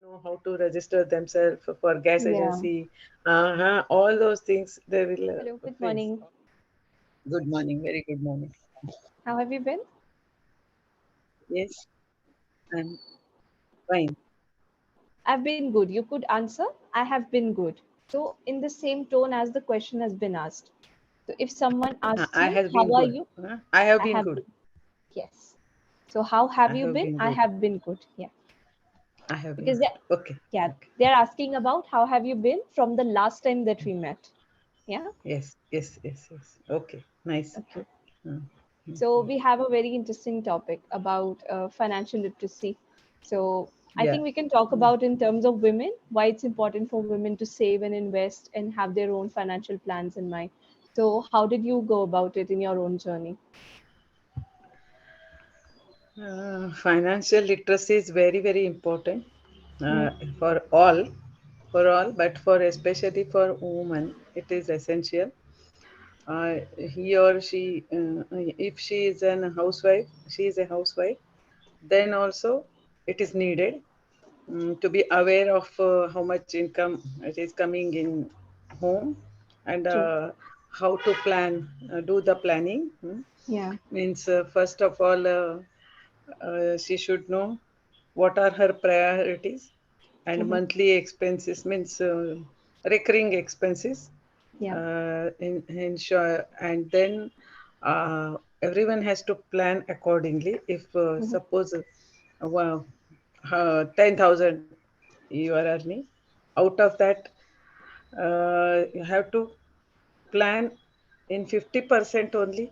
know how to register themselves for gas Yeah. agency, all those things they will Hello, good face. morning. Good morning, very good morning. How have you been? Yes, I'm fine. I've been good. You could answer. I have been good. So, in the same tone as the question has been asked. So, if someone asks I you, has been how are good. you? I have I been have good. been. Yes. So, how have I you have been? been I good. have been good. Yeah. I have been Because good. Okay. yeah, Okay. they're asking about how have you been from the last time that we met. Yeah. Yes. Yes. Yes. Yes. Okay. Nice. Okay. Mm, mm, So, mm. we have a very interesting topic about financial literacy. So, I Yeah. think we can talk Mm. about in terms of women, why it's important for women to save and invest and have their own financial plans in mind. So, how did you go about it in your own journey? Financial literacy is very, very important Hmm. uh, for all, but for especially for women, it is essential. He or she, if she is an housewife, she is a housewife, then also it is needed to be aware of how much income it is coming in home and True. how to plan, do the planning. Yeah. Means first of all, she should know what are her priorities and Hmm. monthly expenses means recurring expenses Yeah. ensure and then everyone has to plan accordingly if Hmm. suppose well, 10,000 you are earning, out of that you have to plan in 50% only.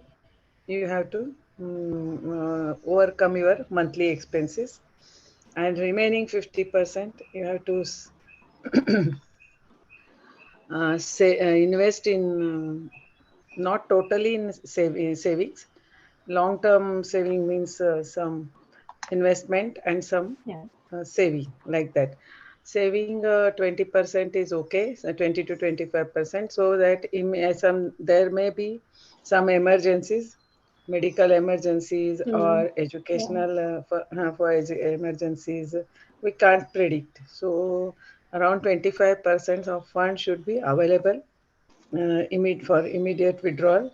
You have to overcome your monthly expenses, and remaining 50% you have to invest in not totally in savings. Long term saving means some investment and some Yeah. saving, like that. Saving 20% is okay, so 20 to 25%, so that there may be some emergencies, medical emergencies Hmm. or Yeah. educational emergencies we can't predict. So around 25% of funds should be available for immediate withdrawal.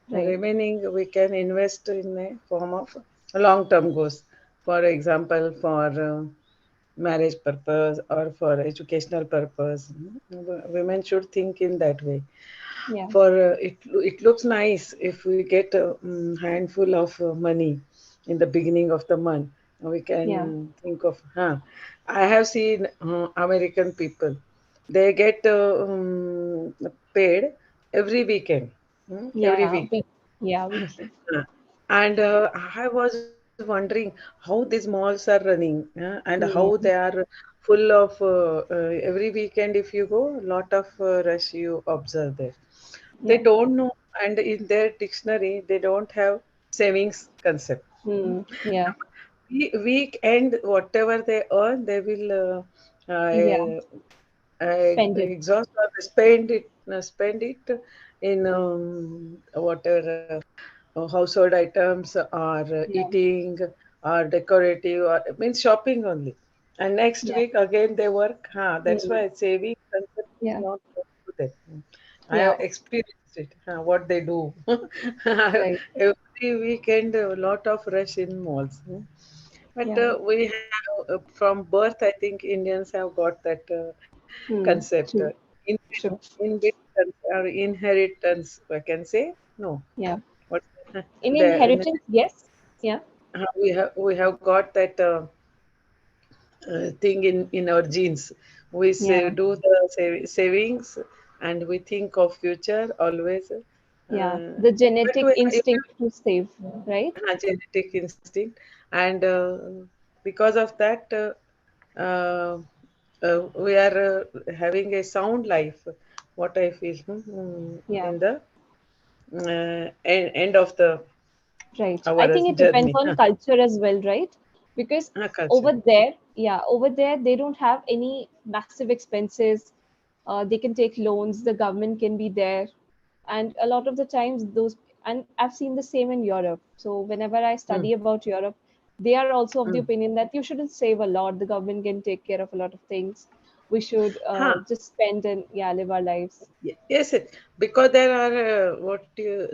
Right. Remaining we can invest in a form of long term goals. For example, for marriage purpose or for educational purpose. Women should think in that way. Yeah. For it looks nice if we get a handful of money in the beginning of the month. We Yeah. can think of, I have seen American people. They get paid every weekend. Every Yeah. week. Yeah. Weekly. Uh, and I was wondering how these malls are running, and how they Hmm. are full of every weekend. If you go, lot of rush you observe there. They Yeah. don't know, and in their dictionary, they don't have savings concept. Hmm. Yeah. Weekend, whatever they earn, they will Yeah. Spend it. exhaust or spend it in whatever household items or Yeah. eating or decorative or means shopping only. And next Yeah. week again they work. That's Hmm. why saving concept is Yeah. not to them. I Yeah. have experienced it. What they do Right. every weekend, a lot of rush in malls. But Yeah. we have from birth, I think Indians have got that Hmm. concept. True. In, True. or inheritance, I can say. No, Yeah. what In the inheritance, yes. Yeah. we have got that thing in our genes. We say Yeah. do the savings, and we think of future always. Yeah. Uh, The but genetic we instinct to save, right? have genetic instinct, and because of that, uh, we are having a sound life. What I feel Yeah. in the end of the Right. I our think it depends journey. on culture as well, right? Because Culture. over there, yeah, over there, they don't have any massive expenses. They can take loans, the government can be there. And a lot of the times, and I've seen the same in Europe. So whenever I Hmm. study about Europe, they are also of the Mm. opinion that you shouldn't save a lot. The government can take care of a lot of things. We should Huh. just spend and yeah, live our lives. Yes, because there are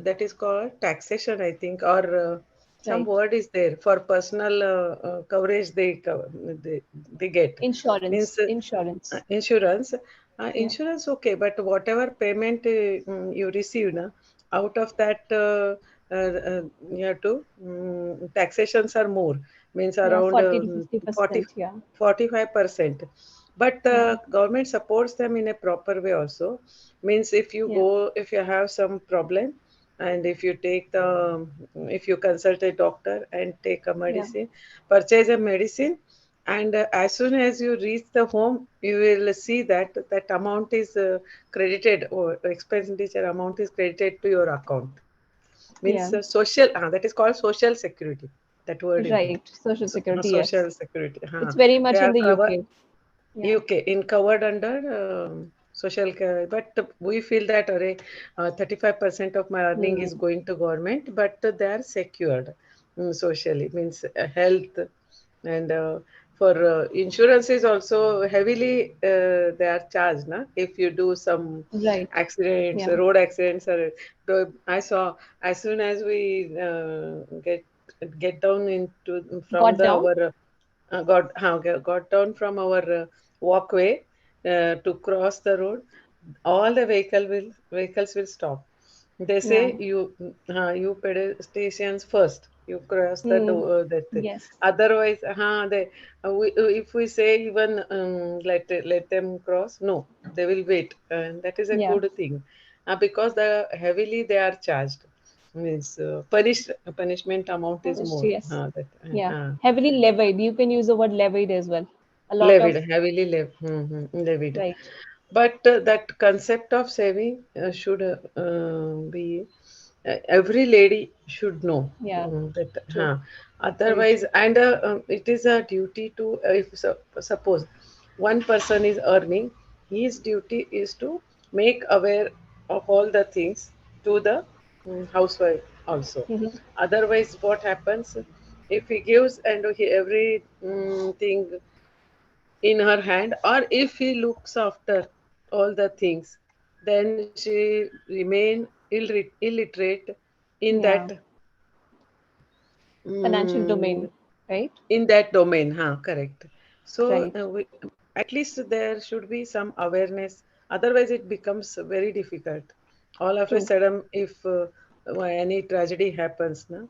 that is called taxation, I think, or some Right. word is there for personal coverage they they get. Insurance. Means Insurance. insurance. Yeah. Insurance, okay, but whatever payment you receive, na, out of that, you have to, taxations are more, means Yeah. around 40 to 40, 50%. Yeah. 45%. But Yeah. government supports them in a proper way also. Means Yeah. if you have some problem, and if you take if you consult a doctor and take a Yeah. medicine, purchase a medicine, and as soon as you reach the home, you will see that that amount is credited, or expenditure amount is credited to your account. Means Yeah. that is called social security, that wording. Right. Social security. Social Yes. security, It's very they much are in the covered. UK. Yeah. UK in covered under social care, but we feel that 35% of my earning is Hmm. going to government, but they are secured, socially, means health, and for insurance is also heavily they are charged, na? If you do some Right. accidents, Yeah. road accidents, or I saw, as soon as we get down into from Got the down. our got down from our walkway to cross the road, all the vehicles will stop. They say Yeah. you pedestrians first, you cross the Hmm. door, that thing. Yes. Otherwise, if we say even let them cross, no, they will wait, and that is a Yeah. good thing, because heavily they are charged, means punishment amount is Punished. more, Yes. Yeah. uh, Heavily levied. You can use the word levied as well. A lot levied, of heavily levied. right. But that concept of saving should be, every lady should know, Yeah. that. True. Very Otherwise, true. and it is a duty to, if suppose one person is earning, his duty is to make aware of all the things to the housewife also. Hmm. Otherwise, what happens if he gives and every thing in her hand, or if he looks after all the things, then she remain illiterate in that, Yeah. Financial mm, domain. Right. in that domain, correct. So Right. at least there should be some awareness, otherwise it becomes very difficult. All of a True. sudden, if any tragedy happens, na,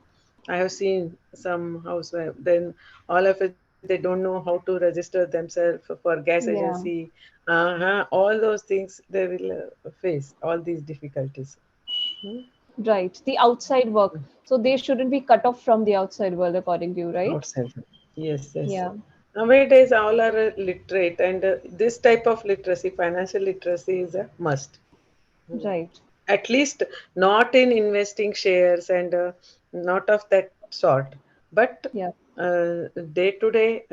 I have seen some housewife, then all of it, they don't know how to register themselves for gas Yeah. agency. All those things they will face, all these difficulties. Hmm? Right. The outside work. So they shouldn't be cut off from the outside world, according to you, right? Outside. Yes, yes. Yeah. Nowadays, all are literate, and this type of literacy, financial literacy, is a must. Right. At least not in investing shares, and not of that sort, but Yeah. day-to-day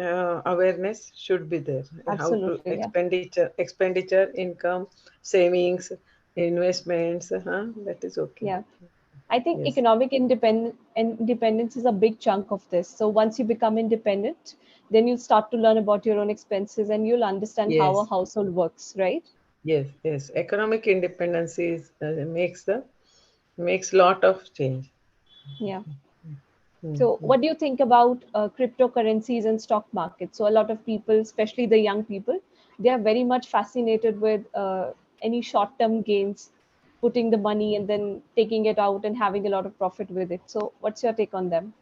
awareness should be there. How to Absolutely. Yeah. expenditure, income, savings, investments. That is okay. Yeah. I think Yes, economic independence is a big chunk of this. So once you become independent, then you'll start to learn about your own expenses and you'll understand how a yes, household works, right? yes, yes. Economic independence is makes lot of change. Yeah. So Mm-hmm. what do you think about cryptocurrencies and stock markets? So a lot of people, especially the young people, they are very much fascinated with any short-term gains, putting the money and then taking it out and having a lot of profit with it. So what's your take on them?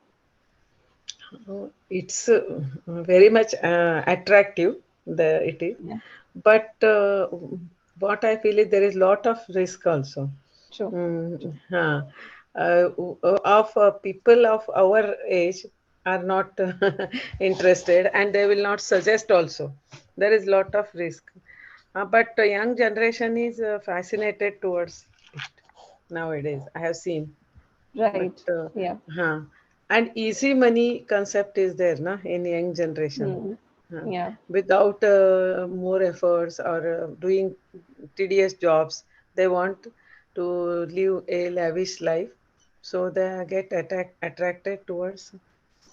It's very much attractive. It is, Yeah. but what I feel is there is lot of risk also. True. Of people of our age are not interested, and they will not suggest also. There is lot of risk, but young generation is fascinated towards it nowadays. I have seen, but Right. Yeah. and easy money concept is there, na, in young generation. Hmm. Huh. Yeah. Without more efforts, or doing tedious jobs, they want to live a lavish life, so they get attracted towards.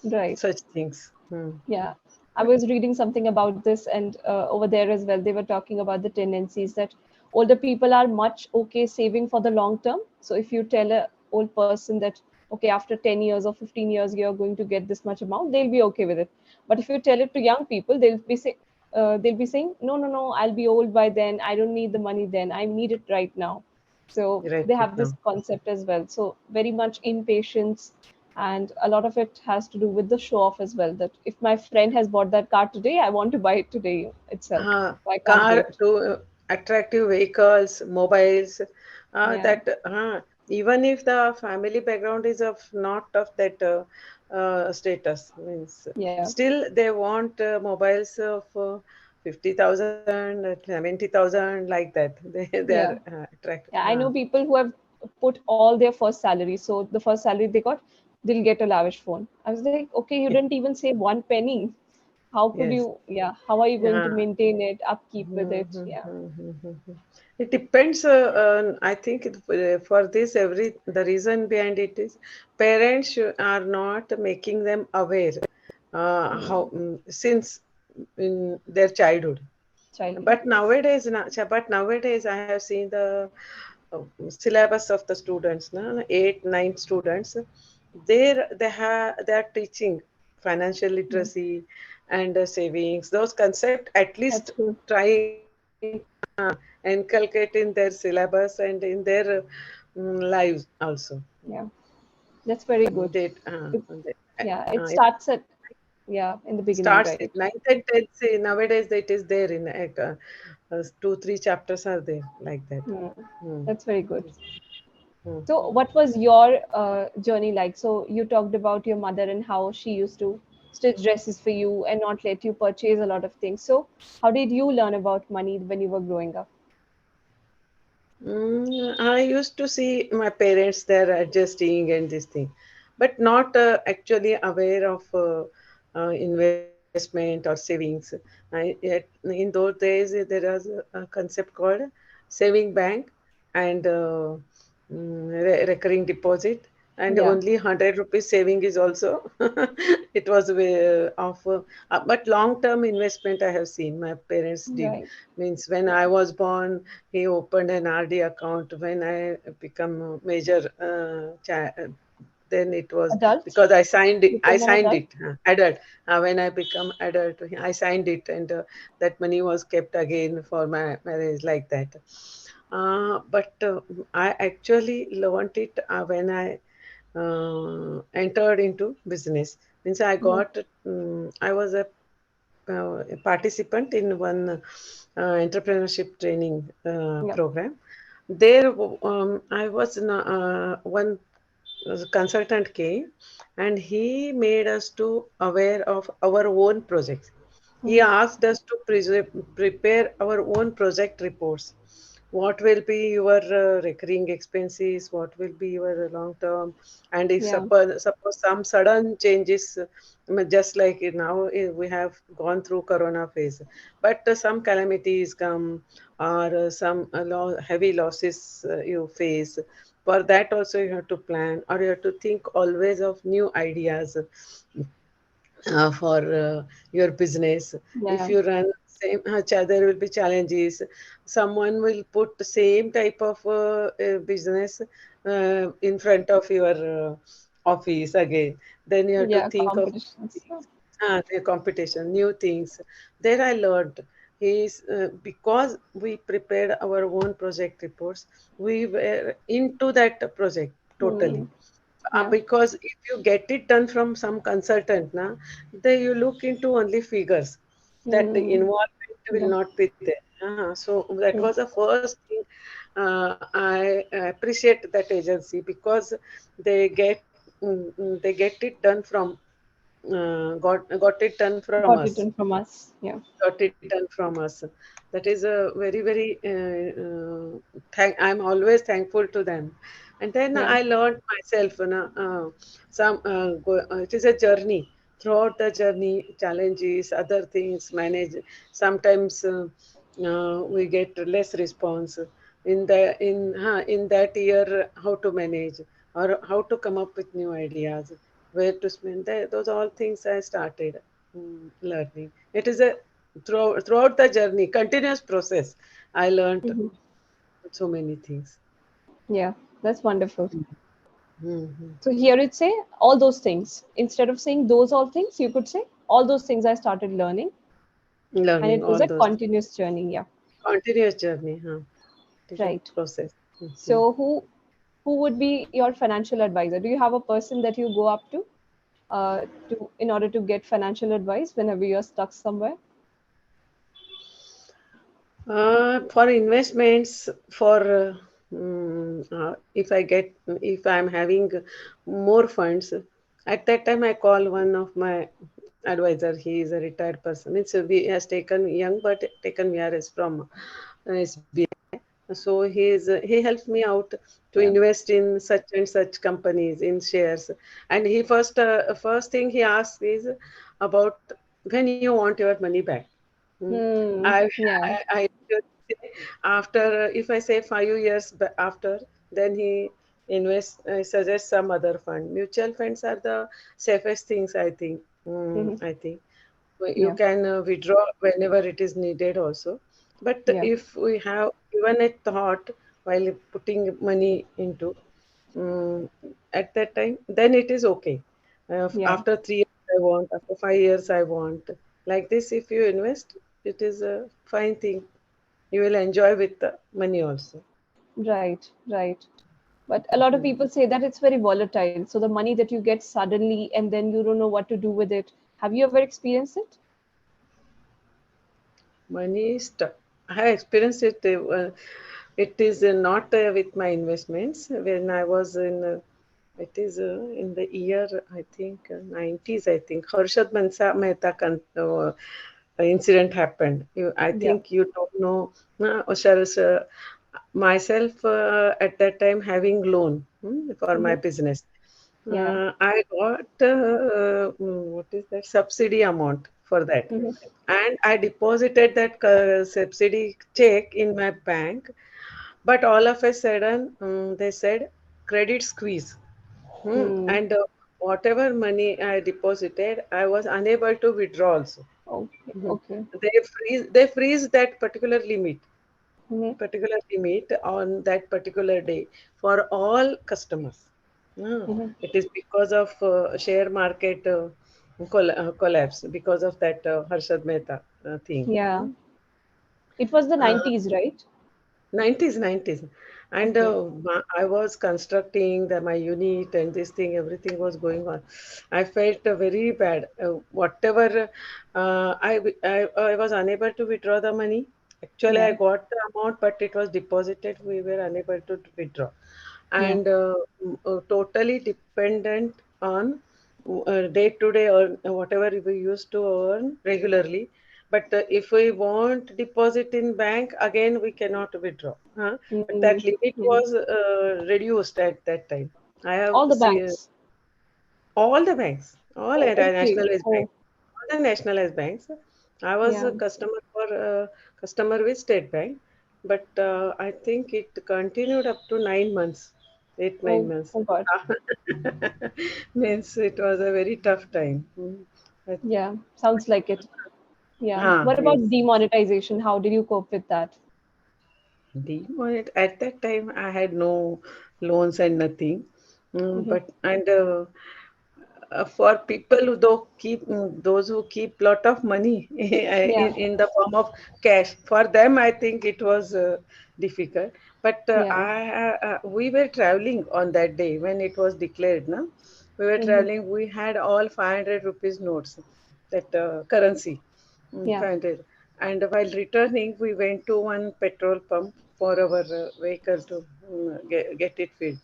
Right. such things. Hmm. Yeah, I was reading something about this, and over there as well, they were talking about the tendencies that older people are much okay saving for the long term. So if you tell a old person that okay, after 10 years or 15 years, you're going to get this much amount, they'll be okay with it. But if you tell it to young people, they'll be saying, no, no, no, I'll be old by then. I don't need the money then. I need it right now. So Right they have this now. concept as well. So very much impatience, and a lot of it has to do with the show off as well, that if my friend has bought that car today, I want to buy it today itself, so I can't Car wait. to attractive vehicles, mobiles, Yeah, that even if the family background is of not of that status, means yeah, still they want mobiles of 50,000, 70,000, like that. They are yeah, attractive. yeah, I know people who have put all their first salary, so the first salary they got, they'll get a lavish phone. I was like, okay, you didn't even save one penny. How could Yes. you, yeah, how are you going to Yeah. maintain it, upkeep with Mhm, it? mhm, Yeah, mhm, mhm. It depends. I think for this, the reason behind it is parents are not making them aware how mm, since in their childhood. childhood, But yes, nowadays, I have seen the syllabus of the students, no? 8, 9 students. They are teaching financial mm, literacy and savings. Those concepts at least that's good. trying inculcate in their syllabus and in their lives also. Yeah, that's very good. It, They, yeah, it it starts at, yeah, in the beginning, starts in right? ninth and tenth. Nowadays, it is there in 2, 3 chapters are there like that. Hmm. Hmm. That's very good. Yes. Hmm. So, what was your journey like? So, you talked about your mother and how she used to stitch dresses for you and not let you purchase a lot of things. So, how did you learn about money when you were growing up? I used to see my parents there adjusting and this thing, but not actually aware of investment or savings. In those days, there was a concept called saving bank and recurring deposit, and Yeah, only 100 rupees saving is also it was of but long term investment I have seen my parents did. right. Means when I was born, he opened an RD account. When I become a major then it was Adult? because I Became an signed adult? it adult. When I become adult, I signed it, and that money was kept again for my marriage, like that. But I actually learned it when I entered into business. Means Yeah, I was a participant in one entrepreneurship training yeah. program. There, I was in one consultant came, and he made us to aware of our own projects. He Hmm. asked us to prepare our own project reports. What will be your recurring expenses? What will be your long term? And if Yeah, suppose some sudden changes, just like now we have gone through Corona phase, but some calamities come or some heavy losses you face. For that also you have to plan, or you have to think always of new ideas for your business. yeah. If you run same, there will be challenges. Someone will put the same type of business in front of your office again. Then you have to Yeah, think of competitions. the competition, new things. There I learned is because we prepared our own project reports, we were into that project totally. Hmm. Yeah, Because if you get it done from some consultant, na, then you look into only figures. That the hmm. involvement will Yeah, not be there. So that true. was the first thing. I appreciate that agency because they get it done from got it done from Got us. written from us. Yeah, Got it done from us. That is a very I'm always thankful to them. And then yeah, I learned myself, it is a journey. Throughout the journey, challenges, other things, manage. Sometimes we get less response in that year. How to manage or how to come up with new ideas. where to spend. Those all things I started learning. It is a throughout the journey, continuous process. I learned Hmm. so many things. Yeah, that's wonderful. Mm-hmm. So here it say all those things. Instead of saying those all things, you could say all those things I started learning, and Learning it was all a those things. continuous journey. Yeah, Continuous journey, huh? It is a right. process. Mm-hmm. So who would be your financial advisor? Do you have a person that you go up to in order to get financial advice whenever you're stuck somewhere? For investments, for if I'm having more funds, at that time I call one of my advisor. He is a retired person. It's a, he has taken young, but taken VRS from SBI. So he helps me out to Yeah. invest in such and such companies in shares. And he first thing he asks is about when you want your money back. Hmm. Hmm. I, Yeah. I after if I say 5 years after, then he suggests some other fund. Mutual funds are the safest things, I think. Hmm. I think you Yeah. can withdraw whenever it is needed also. But Yeah. if we have even a thought while putting money into at that time, then it is okay. Yeah. After 3 years I want, after 5 years I want. Like this, if you invest, it is a fine thing. You will enjoy with the money also. Right. Right. But a lot of people say that it's very volatile. So the money that you get suddenly and then you don't know what to do with it. Have you ever experienced it? Money is I have experienced it. It is not with my investments. When I was in, it is in the year I think 90s. I think Harshad Mehta incident happened. I Yeah. think you don't know. Myself at that time having loan for my Hmm. business. Yeah. I got what is that subsidy amount for that, Hmm. and I deposited that subsidy check in my bank. But all of a sudden, they said credit squeeze, Hmm. and whatever money I deposited, I was unable to withdraw also. Okay. Mhm. Okay. They freeze that Hmm. particular limit on that particular day for all customers. Hmm. It is because of share market collapse because of that Harshad Mehta thing. Yeah. It was the Uh, 90s, right? 90s. And Okay. I was constructing my unit and this thing, everything was going on. I felt very bad. Whatever I was unable to withdraw the money. Actually, Yeah. I got the amount, but it was deposited. We were unable to withdraw, Yeah. and totally dependent on day to day or whatever we used to earn regularly. But if we want deposit in bank, again we cannot withdraw. But Mm. that limit Yeah. was reduced at that time. I have All the seen banks. all the banks, all Oh, okay. nationalized Oh, banks, all the nationalized banks. I was yeah. a customer with State Bank, but I think it continued up to 9 months, 8 9 months. Oh God. Means it was a very tough time. But, Yeah. Sounds like it. Yeah. What about yes. demonetization? How did you cope with that? At that time, I had no loans and nothing. Hmm. But and for people who though keep those who keep lot of money Yeah. in the form of cash, for them I think it was difficult. But Yeah. we were traveling on that day when it was declared. No, we were Hmm. traveling. We had all 500 rupees notes, that currency, Yeah. 500. And while returning, we went to one petrol pump for our vehicle to get it filled.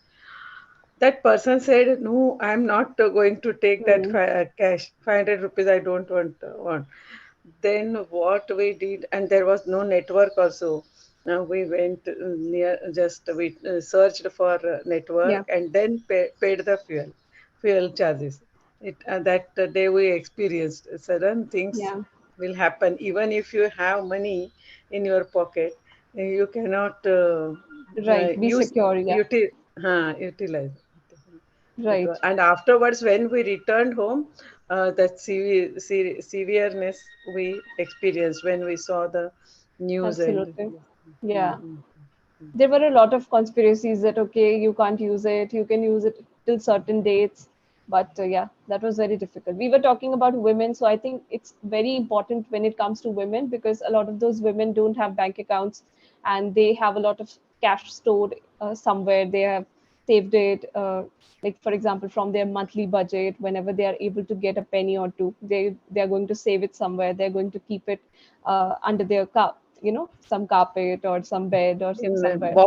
That person said, "No, I'm not going to take that Mm. cash. 500 rupees, I don't want." Then what we did, and there was no network also. We went near, just we searched for Yeah. network and then paid the fuel charges. That day we experienced certain things Yeah. will happen. Even if you have money in your pocket, you cannot Right. Be use secure. Yeah. utilize. Right. And afterwards, when we returned home, that severeness we experienced when we saw the news and Absolutely. yes. Mm, Yeah. mm, There were a lot of conspiracies that okay, you can't use it, you can use it till certain dates, but yeah, that was very difficult. We were talking about women, so I think it's very important when it comes to women because a lot of those women don't have bank accounts and they have a lot of cash stored somewhere. They have saved it, like for example, from their monthly budget. Whenever they are able to get a penny or two, they are going to save it somewhere. They're going to keep it under their cup, some carpet or some bed or in somewhere.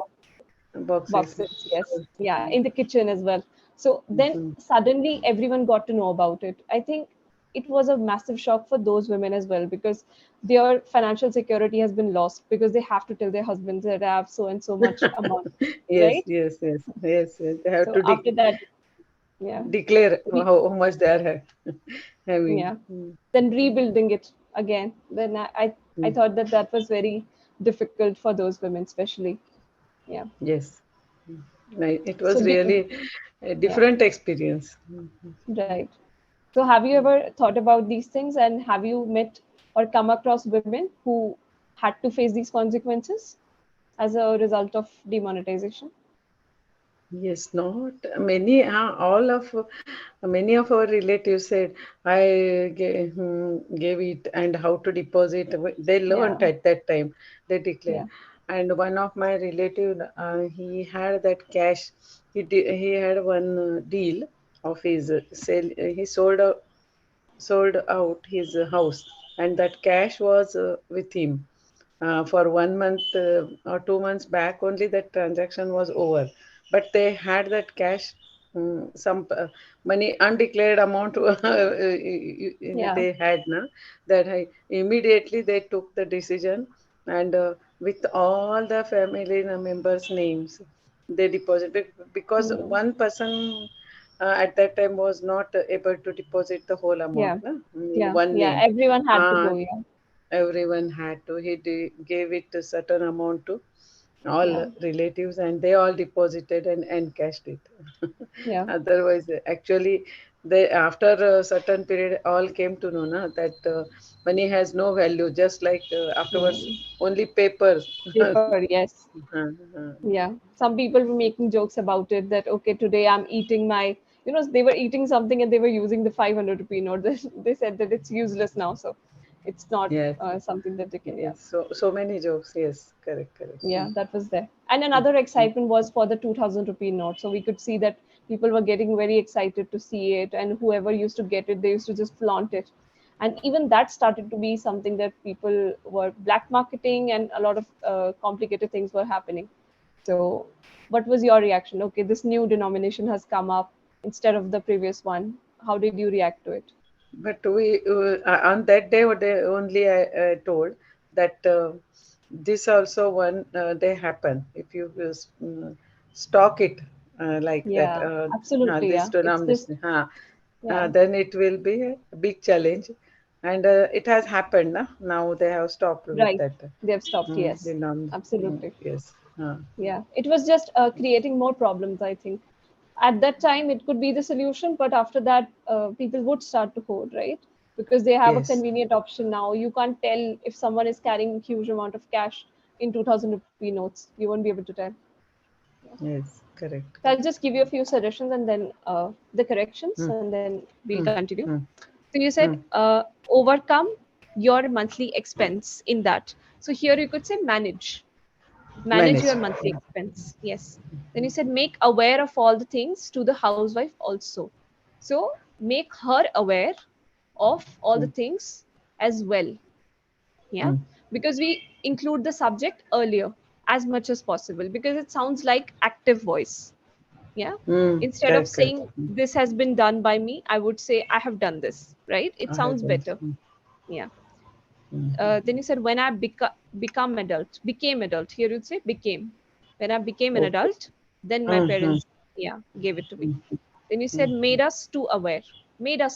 boxes. Boxes, yes. Yeah, in the kitchen as well. So then Mhm. suddenly everyone got to know about it. I think it was a massive shock for those women as well because their financial security has been lost because they have to tell their husbands that I have so and so much amount, Yes, right? yes, yes, yes, yes. They have So to after that, yeah, declare re- how much they are having. yeah, then rebuilding it again. Then I Mm. thought that that was very difficult for those women, especially. Yeah. Yes. Like, it So was really a yeah, different experience. right. So, have you ever thought about these things and have you met or come across women who had to face these consequences as a result of demonetization? Yes, not many. All of many of our relatives said gave it and how to deposit. They Yeah, learned at that time. They declared. yeah, And one of my relative, he had that cash. He had one deal of his sale. He sold out his house, and that cash was with him. For 1 month or 2 months back, only that transaction was over. But they had that cash, some money, undeclared amount yeah. they had now. That immediately they took the decision and with all the family members' names, they deposited because Hmm. one person at that time was not able to deposit the whole amount Yeah, na, in yeah, one yeah. name. Everyone had to Uh, go. Yeah, Everyone had to. Gave it a certain amount to all yeah, relatives, and they all deposited and cashed it. yeah. Otherwise, actually, they after a certain period, all came to know na, that money has no value. Just like afterwards, Hmm. only papers. Paper, yes. Uh, Yeah, some people were making jokes about it that okay, today I'm eating my, they were eating something and they were using the 500 rupee note. They said that it's useless now, so it's not yes, something that they can. Yeah, yes. So many jokes. Yes, correct, correct. yeah, that was there. And another excitement was for the 2000 rupee note. So we could see that people were getting very excited to see it, and whoever used to get it, they used to just flaunt it. And even that started to be something that people were black marketing, and a lot of complicated things were happening. So, what was your reaction? Okay, this new denomination has come up instead of the previous one. How did you react to it? But we on that day they only I told that this also one they happen if you stock it like that Yeah, absolutely. this Yeah, it's just denomination yeah, then it will be a big challenge and it has happened now they have stopped with right. that They've stopped. Yes, absolutely. yes Yeah, it was just creating more problems, I think. At that time, it could be the solution, but after that, people would start to hoard, right? Because they have a yes convenient option now. You can't tell if someone is carrying a huge amount of cash in 2000 rupee notes. You won't be able to tell. Yeah. yes correct So I'll just give you a few suggestions and then the corrections, mm, and then we'll mm, continue. mm, So you said mm. overcome your monthly expense in that. So here you could say manage Manage. your monthly expense. Yes. Then you said make aware of all the things to the housewife also. So make her aware of all the Mm, things as well. Yeah. mm, Because we include the subject earlier as much as possible because it sounds like active voice. Yeah. Instead of correct correct saying this has been done by me, I would say I have done this, right? It I have sounds done. better. Yeah. Mm. Then you said when I became adult. Here you'd say became. When I became an Okay. adult, then my Mm-hmm. parents, yeah, gave it to me. Then you said made us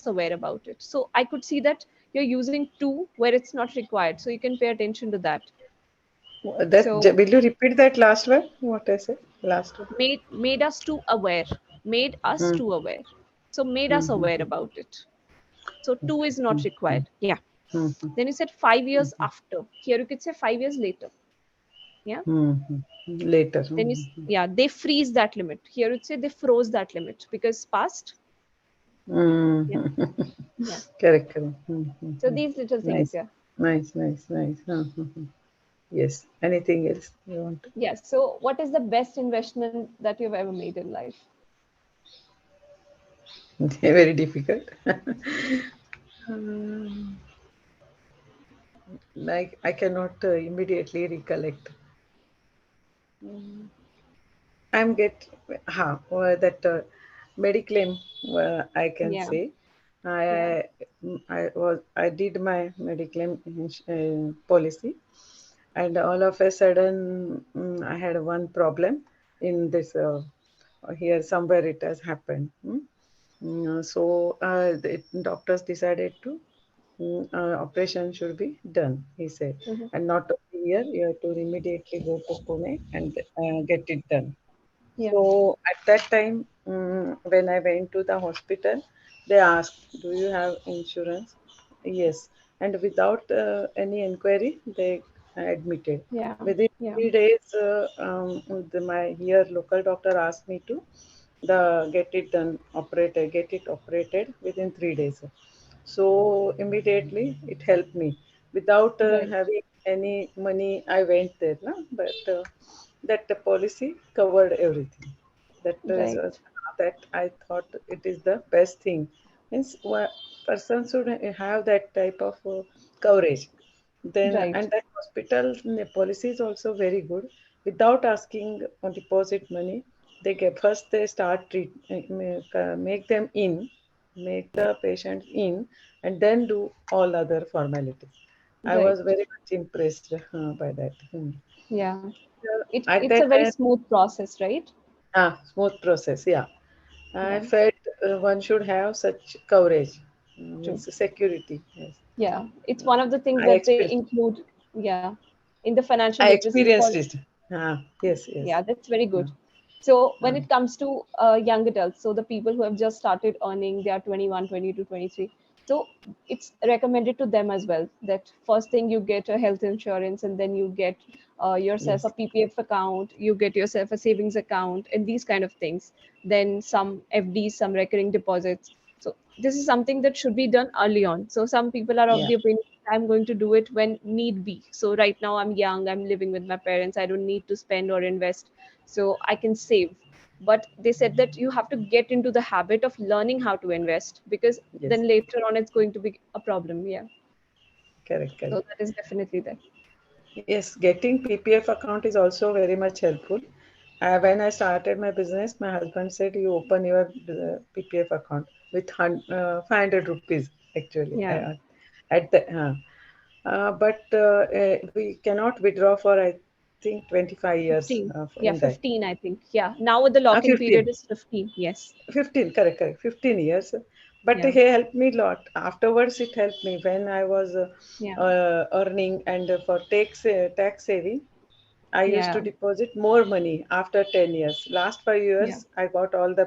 aware about it. So I could see that you're using to where it's not required. So you can pay attention to that. That So will you repeat that last one? What I said last one? made us to aware. made us Mm, too aware. So made us aware mm, about it. So two okay. is not required. Yeah. Mm, Then you said 5 years after. Here you could say 5 years later. Yeah. later. Then yeah, they freeze that limit. Here you'd say they froze that limit because past. Yeah. Yeah. Correct, correct. So these little things, Nice, yeah. nice, nice, nice. Yes. Anything else you want? Yeah. So what is the best investment that you've ever made in life? Very difficult. Um, like I cannot immediately recollect. I'm get that mediclaim. I can Yeah. say Yeah. I I did my mediclaim policy, and all of a sudden I had one problem in this here somewhere it has happened. So the doctors decided to operation should be done, he said, Hmm. and not only here, you have to immediately go to Pune and get it done. Yeah. So at that time, when I went to the hospital, they asked, "Do you have insurance?" Yes, and without any inquiry, they admitted. Yeah. Within Yeah. 3 days, my here local doctor asked me to the get it operated within 3 days. So immediately it helped me without Right. having any money. I went there, no? But that the policy covered everything. That is Right. that I thought it is the best thing. Means person should have that type of coverage. Then Right. and that hospital policy is also very good. Without asking deposit money, they get first they start make them in, make the patient in, and then do all other formalities. I Right. was very much impressed by that. Yeah. At It's that a very time, smooth process, right? smooth process. Yeah, I Yeah. felt one should have such coverage, True. means security. Yes, Yeah. It's one of the things I that they experienced. include. Yeah. In the financial I literacy experienced for. it. Yes, yes. Yeah, that's very Uh, good. So when uh, it comes to young adults, so the people who have just started earning, they are 21, 22, 23. So it's recommended to them as well that first thing you get a health insurance and then you get yourself a yes, PPF account, you get yourself a savings account and these kind of things. Then some FDs, some recurring deposits. So this is something that should be done early on. So some people are of yeah, the opinion I'm going to do it when need be. So right now I'm young, I'm living with my parents, I don't need to spend or invest, so I can save. But they said that you have to get into the habit of learning how to invest because yes, then later on it's going to be a problem. Yeah. correct, So correct. that is definitely there. Yes, getting PPF account is also very much helpful. When I started my business, my husband said, "You open your PPF account with 500 rupees." Actually, Yeah. at the but we cannot withdraw for I think 25 years 15. Yeah, in that. 15, I think. Yeah. Now the lock-in 15. period is 15. Yes. 15, correct, correct. 15 years. But Yeah. he helped me a lot. Afterwards, it helped me when I was Yeah. earning and for tax saving. I used to Yeah. deposit more money after 10 years. Last 5 Yeah. years, I got all the